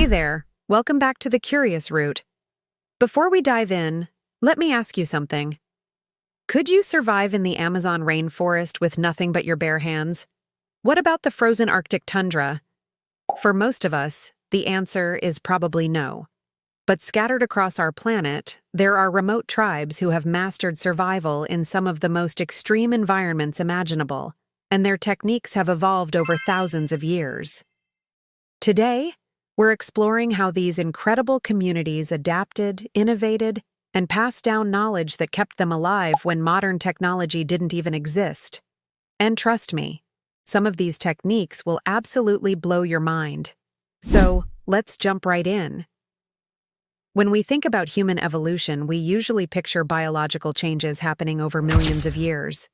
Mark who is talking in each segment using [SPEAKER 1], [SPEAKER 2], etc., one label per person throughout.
[SPEAKER 1] Hey there, welcome back to the Curious Route. Before we dive in, let me ask you something. Could you survive in the Amazon rainforest with nothing but your bare hands? What about the frozen Arctic tundra? For most of us, the answer is probably no. But scattered across our planet, there are remote tribes who have mastered survival in some of the most extreme environments imaginable, and their techniques have evolved over thousands of years. Today, we're exploring how these incredible communities adapted, innovated, and passed down knowledge that kept them alive when modern technology didn't even exist. And trust me, some of these techniques will absolutely blow your mind. So, let's jump right in. When we think about human evolution, we usually picture biological changes happening over millions of years.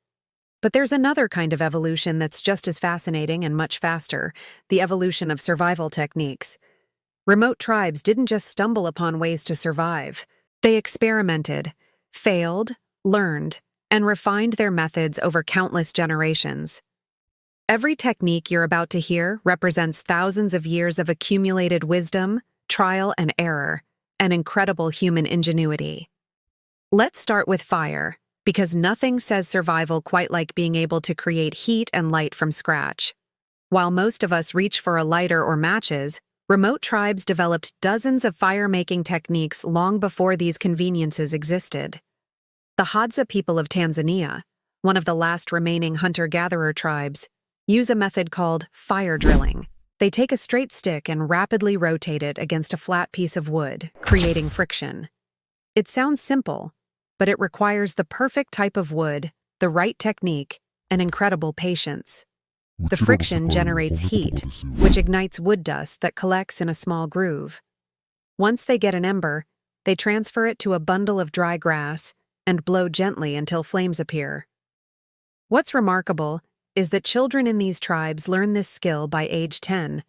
[SPEAKER 1] But there's another kind of evolution that's just as fascinating and much faster, the evolution of survival techniques. Remote tribes didn't just stumble upon ways to survive. They experimented, failed, learned, and refined their methods over countless generations. Every technique you're about to hear represents thousands of years of accumulated wisdom, trial and error, and incredible human ingenuity. Let's start with fire, because nothing says survival quite like being able to create heat and light from scratch. While most of us reach for a lighter or matches, remote tribes developed dozens of fire-making techniques long before these conveniences existed. The Hadza people of Tanzania, one of the last remaining hunter-gatherer tribes, use a method called fire drilling. They take a straight stick and rapidly rotate it against a flat piece of wood, creating friction. It sounds simple, but it requires the perfect type of wood, the right technique, and incredible patience. The friction generates heat, which ignites wood dust that collects in a small groove. Once they get an ember, they transfer it to a bundle of dry grass and blow gently until flames appear. What's remarkable is that children in these tribes learn this skill by age 10,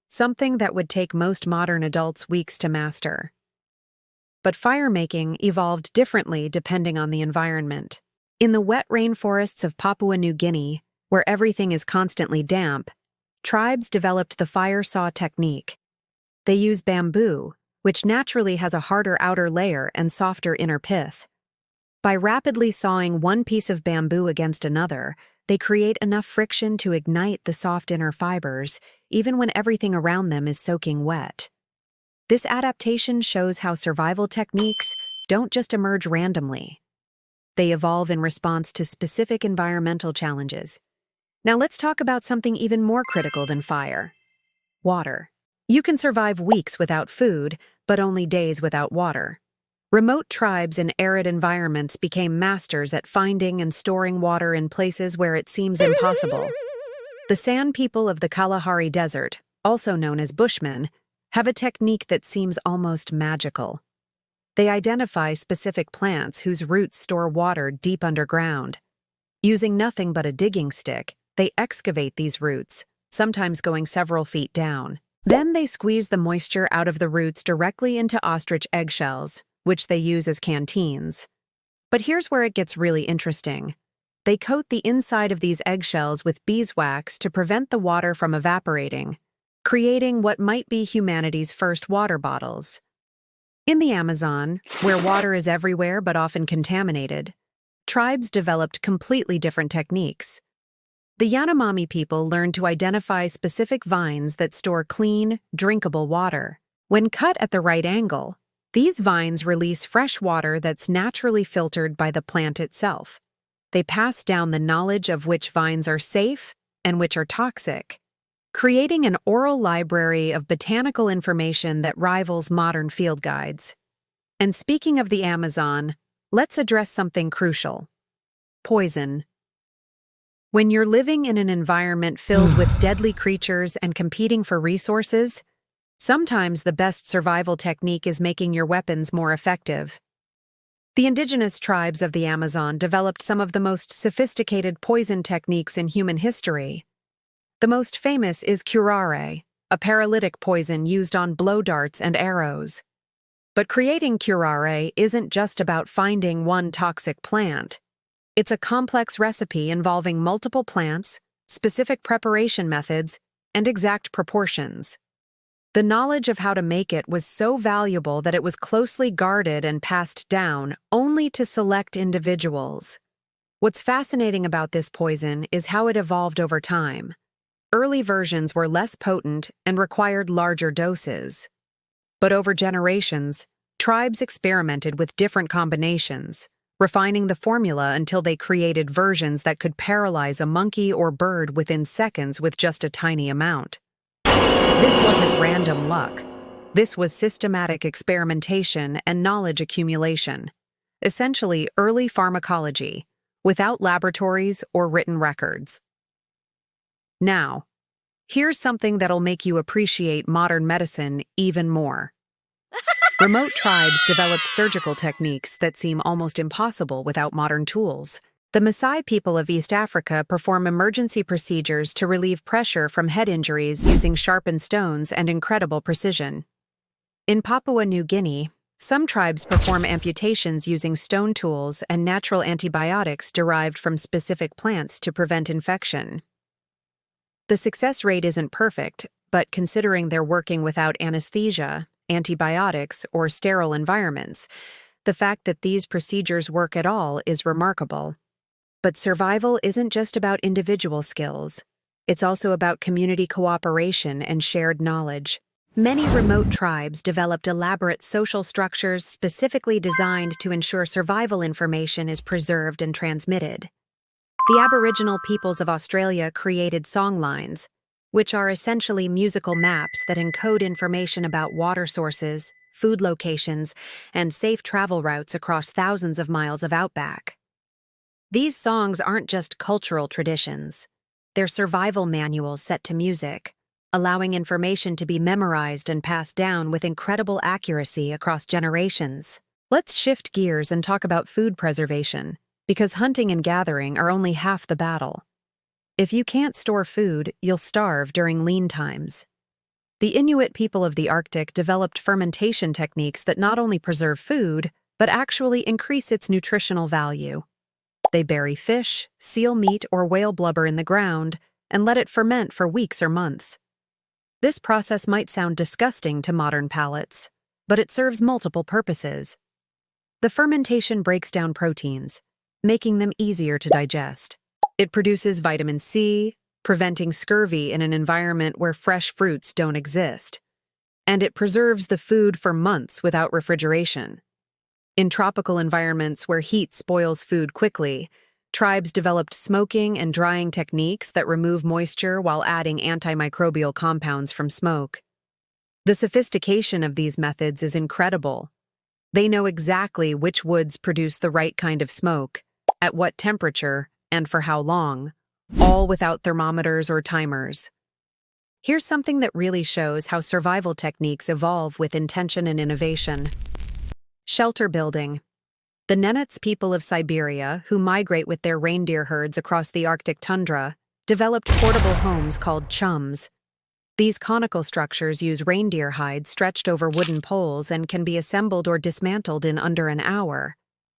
[SPEAKER 1] something that would take most modern adults weeks to master. But fire-making evolved differently depending on the environment. In the wet rainforests of Papua New Guinea, where everything is constantly damp, tribes developed the fire saw technique. They use bamboo, which naturally has a harder outer layer and softer inner pith. By rapidly sawing one piece of bamboo against another, they create enough friction to ignite the soft inner fibers, even when everything around them is soaking wet. This adaptation shows how survival techniques don't just emerge randomly. They evolve in response to specific environmental challenges. Now let's talk about something even more critical than fire: water. You can survive weeks without food, but only days without water. Remote tribes in arid environments became masters at finding and storing water in places where it seems impossible. The San people of the Kalahari Desert, also known as Bushmen, have a technique that seems almost magical. They identify specific plants whose roots store water deep underground. Using nothing but a digging stick, they excavate these roots, sometimes going several feet down. Then they squeeze the moisture out of the roots directly into ostrich eggshells, which they use as canteens. But here's where it gets really interesting. They coat the inside of these eggshells with beeswax to prevent the water from evaporating, creating what might be humanity's first water bottles. In the Amazon, where water is everywhere but often contaminated, tribes developed completely different techniques. The Yanomami people learned to identify specific vines that store clean, drinkable water. When cut at the right angle, these vines release fresh water that's naturally filtered by the plant itself. They pass down the knowledge of which vines are safe and which are toxic, creating an oral library of botanical information that rivals modern field guides. And speaking of the Amazon, let's address something crucial: poison. When you're living in an environment filled with deadly creatures and competing for resources, sometimes the best survival technique is making your weapons more effective. The indigenous tribes of the Amazon developed some of the most sophisticated poison techniques in human history. The most famous is curare, a paralytic poison used on blow darts and arrows. But creating curare isn't just about finding one toxic plant. It's a complex recipe involving multiple plants, specific preparation methods, and exact proportions. The knowledge of how to make it was so valuable that it was closely guarded and passed down only to select individuals. What's fascinating about this poison is how it evolved over time. Early versions were less potent and required larger doses. But over generations, tribes experimented with different combinations, refining the formula until they created versions that could paralyze a monkey or bird within seconds with just a tiny amount. This wasn't random luck. This was systematic experimentation and knowledge accumulation, essentially early pharmacology, without laboratories or written records. Now, here's something that'll make you appreciate modern medicine even more. Remote tribes developed surgical techniques that seem almost impossible without modern tools. The Maasai people of East Africa perform emergency procedures to relieve pressure from head injuries using sharpened stones and incredible precision. In Papua New Guinea, some tribes perform amputations using stone tools and natural antibiotics derived from specific plants to prevent infection. The success rate isn't perfect, but considering they're working without anesthesia, antibiotics, or sterile environments, the fact that these procedures work at all is remarkable. But survival isn't just about individual skills. It's also about community cooperation and shared knowledge. Many remote tribes developed elaborate social structures specifically designed to ensure survival information is preserved and transmitted. The Aboriginal peoples of Australia created songlines, which are essentially musical maps that encode information about water sources, food locations, and safe travel routes across thousands of miles of outback. These songs aren't just cultural traditions. They're survival manuals set to music, allowing information to be memorized and passed down with incredible accuracy across generations. Let's shift gears and talk about food preservation, because hunting and gathering are only half the battle. If you can't store food, you'll starve during lean times. The Inuit people of the Arctic developed fermentation techniques that not only preserve food, but actually increase its nutritional value. They bury fish, seal meat, or whale blubber in the ground and let it ferment for weeks or months. This process might sound disgusting to modern palates, but it serves multiple purposes. The fermentation breaks down proteins, making them easier to digest. It produces vitamin C, preventing scurvy in an environment where fresh fruits don't exist. And it preserves the food for months without refrigeration. In tropical environments where heat spoils food quickly, tribes developed smoking and drying techniques that remove moisture while adding antimicrobial compounds from smoke. The sophistication of these methods is incredible. They know exactly which woods produce the right kind of smoke, at what temperature, and for how long, all without thermometers or timers. Here's something that really shows how survival techniques evolve with intention and innovation. Shelter building. The Nenets people of Siberia, who migrate with their reindeer herds across the Arctic tundra, developed portable homes called chums. These conical structures use reindeer hides stretched over wooden poles and can be assembled or dismantled in under an hour.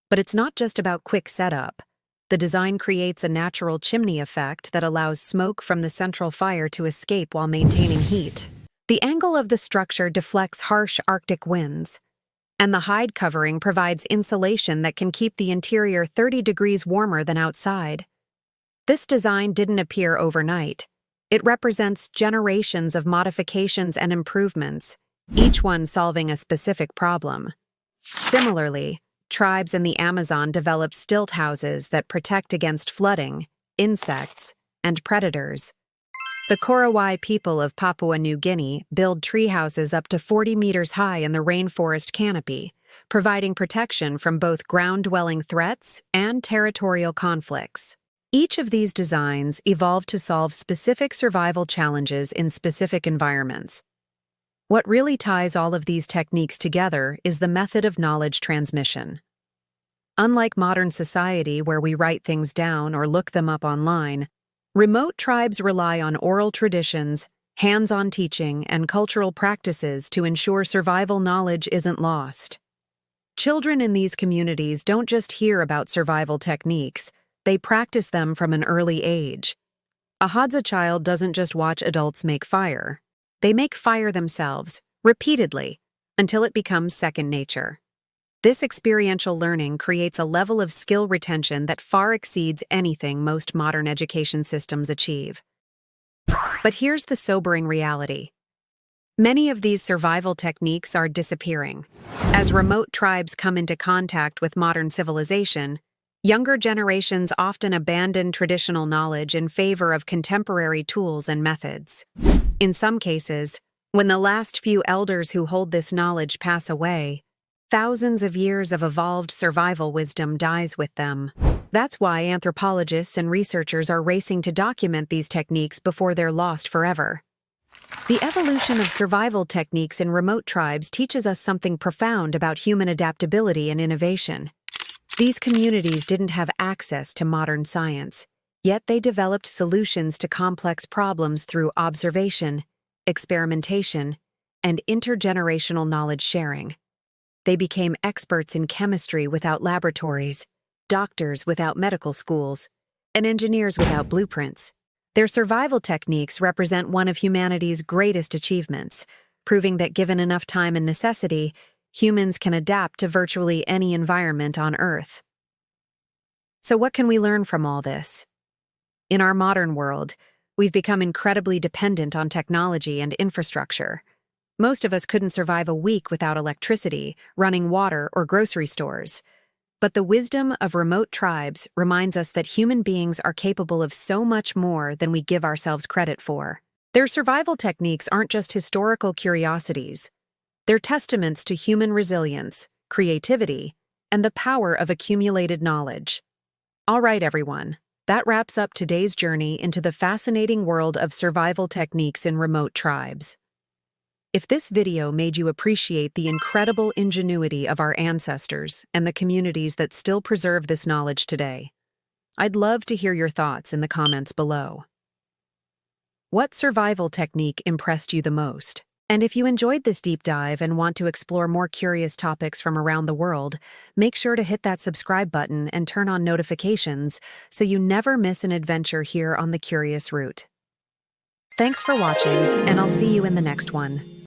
[SPEAKER 1] But it's not just about quick setup. The design creates a natural chimney effect that allows smoke from the central fire to escape while maintaining heat. The angle of the structure deflects harsh Arctic winds, and the hide covering provides insulation that can keep the interior 30 degrees warmer than outside. This design didn't appear overnight. It represents generations of modifications and improvements, each one solving a specific problem. Similarly, tribes in the Amazon develop stilt houses that protect against flooding, insects, and predators. The Korowai people of Papua New Guinea build treehouses up to 40 meters high in the rainforest canopy, providing protection from both ground-dwelling threats and territorial conflicts. Each of these designs evolved to solve specific survival challenges in specific environments. What really ties all of these techniques together is the method of knowledge transmission. Unlike modern society where we write things down or look them up online, remote tribes rely on oral traditions, hands-on teaching, and cultural practices to ensure survival knowledge isn't lost. Children in these communities don't just hear about survival techniques, they practice them from an early age. A Hadza child doesn't just watch adults make fire. They make fire themselves, repeatedly, until it becomes second nature. This experiential learning creates a level of skill retention that far exceeds anything most modern education systems achieve. But here's the sobering reality. Many of these survival techniques are disappearing. As remote tribes come into contact with modern civilization, younger generations often abandon traditional knowledge in favor of contemporary tools and methods. In some cases, when the last few elders who hold this knowledge pass away, thousands of years of evolved survival wisdom dies with them. That's why anthropologists and researchers are racing to document these techniques before they're lost forever. The evolution of survival techniques in remote tribes teaches us something profound about human adaptability and innovation. These communities didn't have access to modern science, yet they developed solutions to complex problems through observation, experimentation, and intergenerational knowledge sharing. They became experts in chemistry without laboratories, doctors without medical schools, and engineers without blueprints. Their survival techniques represent one of humanity's greatest achievements, proving that given enough time and necessity, humans can adapt to virtually any environment on Earth. So what can we learn from all this? In our modern world, we've become incredibly dependent on technology and infrastructure. Most of us couldn't survive a week without electricity, running water, or grocery stores. But the wisdom of remote tribes reminds us that human beings are capable of so much more than we give ourselves credit for. Their survival techniques aren't just historical curiosities. They're testaments to human resilience, creativity, and the power of accumulated knowledge. All right, everyone. That wraps up today's journey into the fascinating world of survival techniques in remote tribes. If this video made you appreciate the incredible ingenuity of our ancestors and the communities that still preserve this knowledge today, I'd love to hear your thoughts in the comments below. What survival technique impressed you the most? And if you enjoyed this deep dive and want to explore more curious topics from around the world, make sure to hit that subscribe button and turn on notifications so you never miss an adventure here on the Curious Route. Thanks for watching, and I'll see you in the next one.